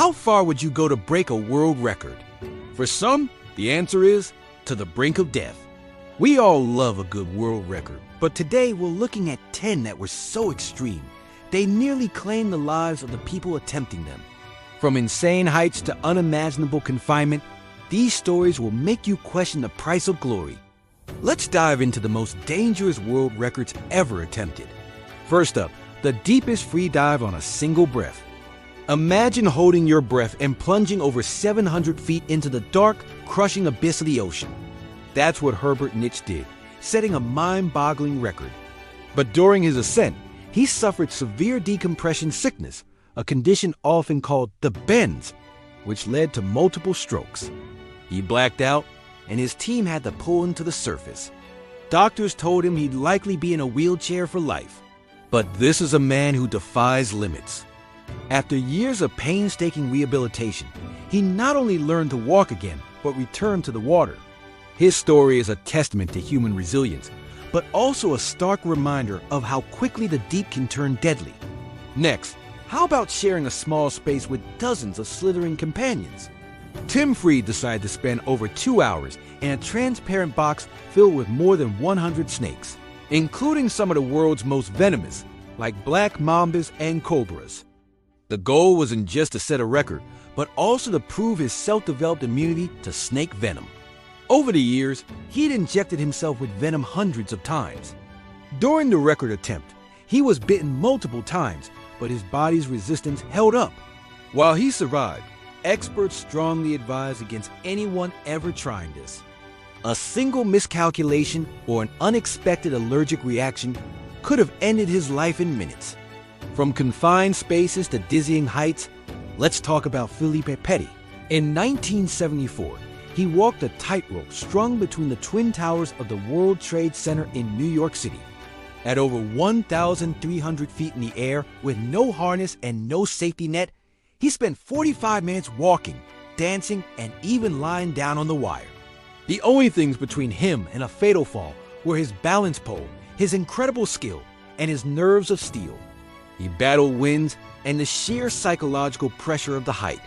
How far would you go to break a world record? For some, the answer is to the brink of death. We all love a good world record, but today we're looking at 10 that were so extreme, they nearly claimed the lives of the people attempting them. From insane heights to unimaginable confinement, these stories will make you question the price of glory. Let's dive into the most dangerous world records ever attempted. First up, the deepest free dive on a single breath. Imagine holding your breath and plunging over 700 feet into the dark, crushing abyss of the ocean. That's what Herbert Nitsch did, setting a mind-boggling record. But during his ascent, he suffered severe decompression sickness, a condition often called the bends, which led to multiple strokes. He blacked out, and his team had to pull him to the surface. Doctors told him he'd likely be in a wheelchair for life. But this is a man who defies limits. After years of painstaking rehabilitation, he not only learned to walk again, but returned to the water. His story is a testament to human resilience, but also a stark reminder of how quickly the deep can turn deadly. Next, how about sharing a small space with dozens of slithering companions? Tim Freed decided to spend over 2 hours in a transparent box filled with more than 100 snakes, including some of the world's most venomous, like black mambas and cobras. The goal wasn't just to set a record, but also to prove his self-developed immunity to snake venom. Over the years, he'd injected himself with venom hundreds of times. During the record attempt, he was bitten multiple times, but his body's resistance held up. While he survived, experts strongly advise against anyone ever trying this. A single miscalculation or an unexpected allergic reaction could have ended his life in minutes. From confined spaces to dizzying heights, let's talk about Philippe Petit. In 1974, he walked a tightrope strung between the Twin Towers of the World Trade Center in New York City. At over 1,300 feet in the air with no harness and no safety net, he spent 45 minutes walking, dancing, and even lying down on the wire. The only things between him and a fatal fall were his balance pole, his incredible skill, and his nerves of steel. He battled winds and the sheer psychological pressure of the height.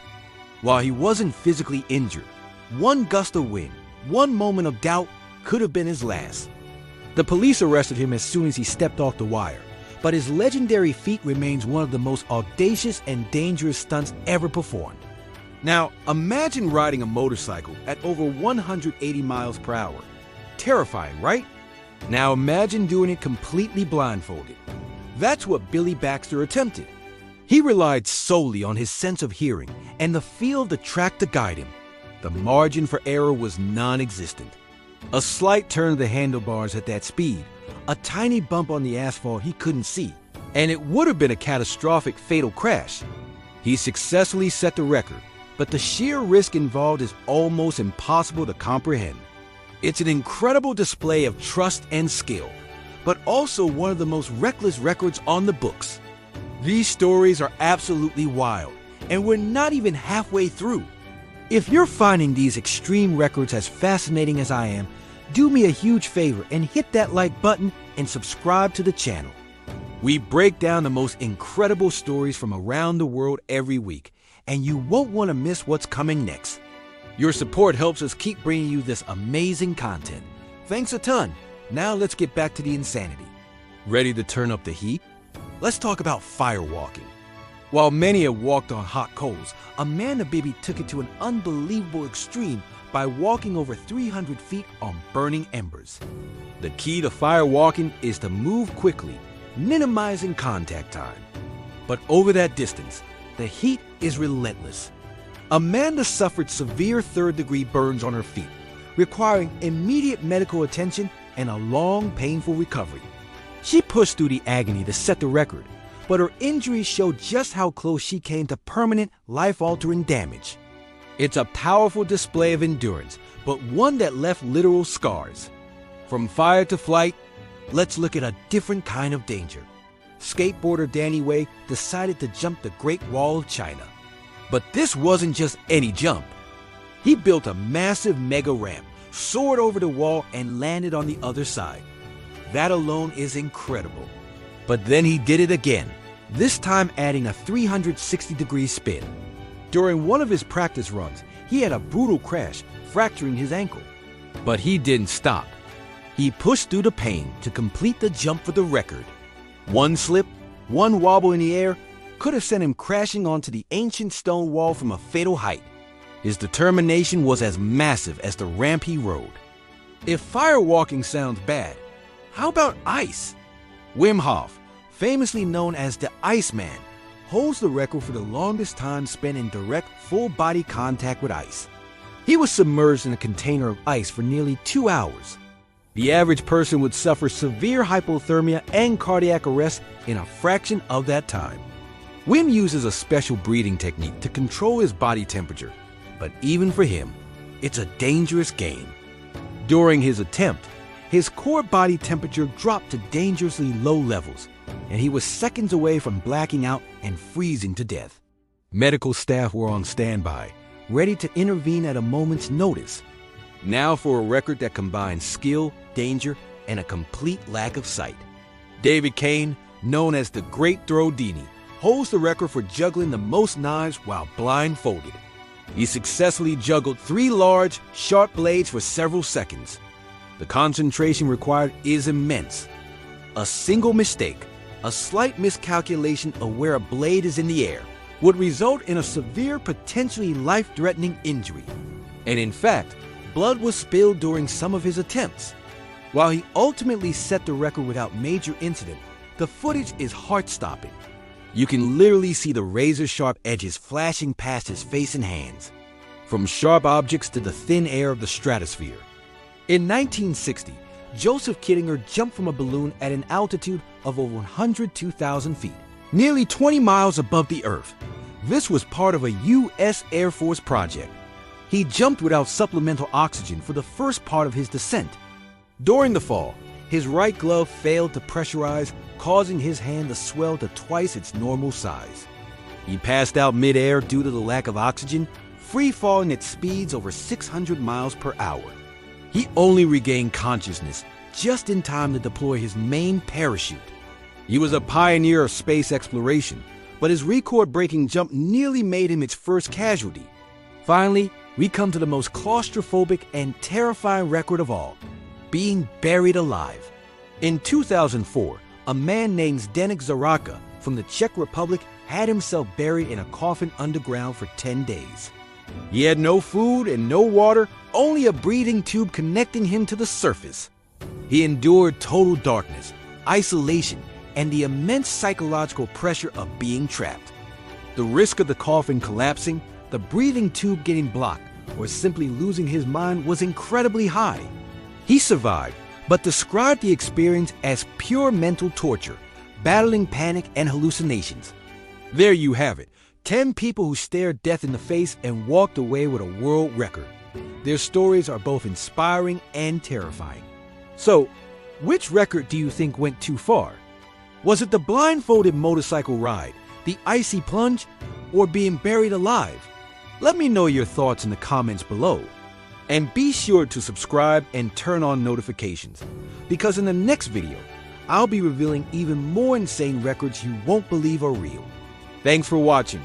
While he wasn't physically injured, one gust of wind, one moment of doubt could have been his last. The police arrested him as soon as he stepped off the wire, but his legendary feat remains one of the most audacious and dangerous stunts ever performed. Now, imagine riding a motorcycle at over 180 miles per hour. Terrifying, right? Now imagine doing it completely blindfolded. That's what Billy Baxter attempted. He relied solely on his sense of hearing and the feel of the track to guide him. The margin for error was non-existent. A slight turn of the handlebars at that speed, a tiny bump on the asphalt he couldn't see, and it would have been a catastrophic fatal crash. He successfully set the record, but the sheer risk involved is almost impossible to comprehend. It's an incredible display of trust and skill, but also one of the most reckless records on the books. These stories are absolutely wild, and we're not even halfway through. If you're finding these extreme records as fascinating as I am, do me a huge favor and hit that like button and subscribe to the channel. We break down the most incredible stories from around the world every week, and you won't want to miss what's coming next. Your support helps us keep bringing you this amazing content. Thanks a ton. Now let's get back to the insanity. Ready to turn up the heat? Let's talk about firewalking. While many have walked on hot coals, Amanda Bibby took it to an unbelievable extreme by walking over 300 feet on burning embers. The key to firewalking is to move quickly, minimizing contact time. But over that distance, the heat is relentless. Amanda suffered severe third-degree burns on her feet, requiring immediate medical attention and a long, painful recovery. She pushed through the agony to set the record, but her injuries showed just how close she came to permanent, life-altering damage. It's a powerful display of endurance, but one that left literal scars. From fire to flight, let's look at a different kind of danger. Skateboarder Danny Way decided to jump the Great Wall of China. But this wasn't just any jump. He built a massive mega ramp, soared over the wall, and landed on the other side. That alone is incredible. But then he did it again, this time adding a 360-degree spin. During one of his practice runs, he had a brutal crash, fracturing his ankle. But he didn't stop. He pushed through the pain to complete the jump for the record. One slip, one wobble in the air could have sent him crashing onto the ancient stone wall from a fatal height. His determination was as massive as the ramp he rode. If firewalking sounds bad, how about ice? Wim Hof, famously known as the Iceman, holds the record for the longest time spent in direct full-body contact with ice. He was submerged in a container of ice for nearly 2 hours. The average person would suffer severe hypothermia and cardiac arrest in a fraction of that time. Wim uses a special breathing technique to control his body temperature, but even for him, it's a dangerous game. During his attempt, his core body temperature dropped to dangerously low levels, and he was seconds away from blacking out and freezing to death. Medical staff were on standby, ready to intervene at a moment's notice. Now for a record that combines skill, danger, and a complete lack of sight. David Kane, known as the Great Throwdini, holds the record for juggling the most knives while blindfolded. He successfully juggled 3 large, sharp blades for several seconds. The concentration required is immense. A single mistake, a slight miscalculation of where a blade is in the air, would result in a severe, potentially life-threatening injury. And in fact, blood was spilled during some of his attempts. While he ultimately set the record without major incident, the footage is heart-stopping. You can literally see the razor-sharp edges flashing past his face and hands, from sharp objects to the thin air of the stratosphere. In 1960, Joseph Kittinger jumped from a balloon at an altitude of over 102,000 feet, nearly 20 miles above the Earth. This was part of a U.S. Air Force project. He jumped without supplemental oxygen for the first part of his descent. During the fall, his right glove failed to pressurize, causing his hand to swell to twice its normal size. He passed out mid-air due to the lack of oxygen, free-falling at speeds over 600 miles per hour. He only regained consciousness just in time to deploy his main parachute. He was a pioneer of space exploration, but his record-breaking jump nearly made him its first casualty. Finally, we come to the most claustrophobic and terrifying record of all: being buried alive. In 2004, a man named Zdeněk Zaraka from the Czech Republic had himself buried in a coffin underground for 10 days. He had no food and no water, only a breathing tube connecting him to the surface. He endured total darkness, isolation, and the immense psychological pressure of being trapped. The risk of the coffin collapsing, the breathing tube getting blocked, or simply losing his mind was incredibly high. He survived, but described the experience as pure mental torture, battling panic and hallucinations. There you have it, 10 people who stared death in the face and walked away with a world record. Their stories are both inspiring and terrifying. So, which record do you think went too far? Was it the blindfolded motorcycle ride, the icy plunge, or being buried alive? Let me know your thoughts in the comments below. And be sure to subscribe and turn on notifications, because in the next video, I'll be revealing even more insane records you won't believe are real. Thanks for watching.